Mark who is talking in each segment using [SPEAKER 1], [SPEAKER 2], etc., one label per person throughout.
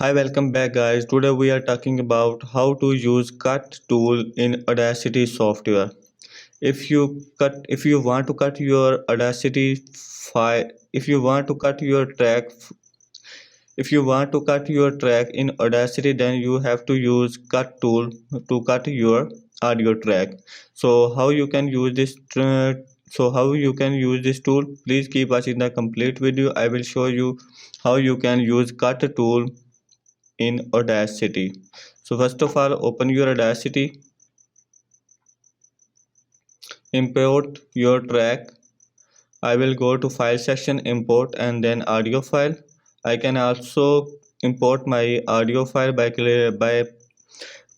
[SPEAKER 1] Hi, welcome back guys. Today we are talking about how to use cut tool in Audacity software. If you want to cut your Audacity file, if you want to cut your track, if you want to cut your track in Audacity, then you have to use cut tool to cut your audio track. So how you can use this tool? Please keep watching the complete video. I will show you how you can use cut tool in Audacity. So first of all, open your Audacity, import your track. I will go to file section, import, and then audio file. I can also import my audio file by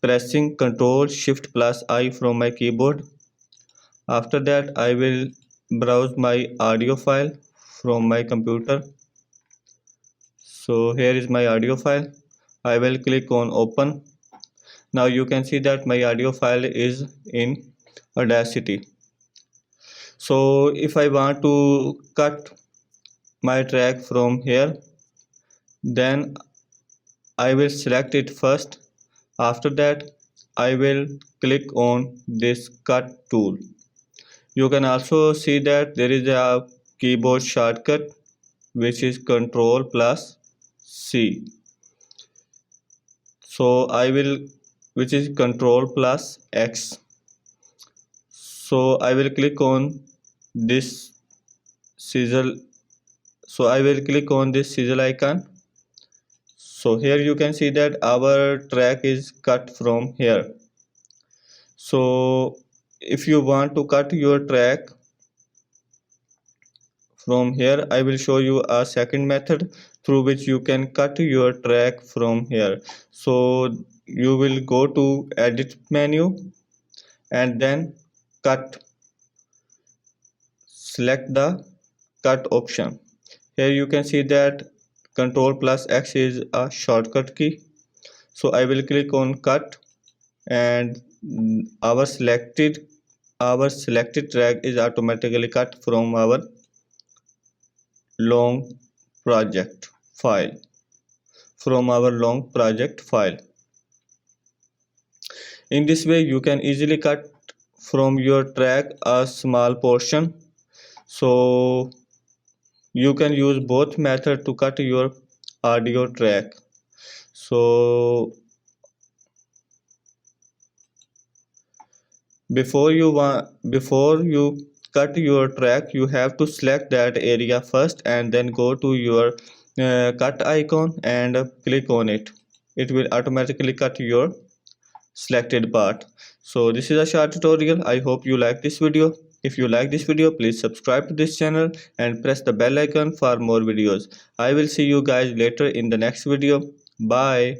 [SPEAKER 1] pressing Ctrl Shift plus I from my keyboard. After that, I will browse my audio file from my computer. So here is my audio file. I will click on open. Now you can see that my audio file is in Audacity. So if I want to cut my track from here, then I will select it first. After that, I will click on this cut tool. You can also see that there is a keyboard shortcut which is Ctrl plus C. So I will, which is Ctrl plus X. So I will click on this sizzle. So I will click on this sizzle icon. So here you can see that our track is cut from here. So if you want to cut your track from here, I will show you a second method through which you can cut your track from here. So you will go to edit menu and then cut, select the cut option. Here you can see that Ctrl plus X is a shortcut key. So I will click on cut, and our selected track is automatically cut from our long project file. In this way, you can easily cut from your track a small portion. So you can use both method to cut your audio track. So before you cut your track, you have to select that area first and then go to your cut icon and click on it. It will automatically cut your selected part. So this is a short tutorial. I hope you like this video. If you like this video, please subscribe to this channel and press the bell icon for more videos. I will see you guys later in the next video. Bye.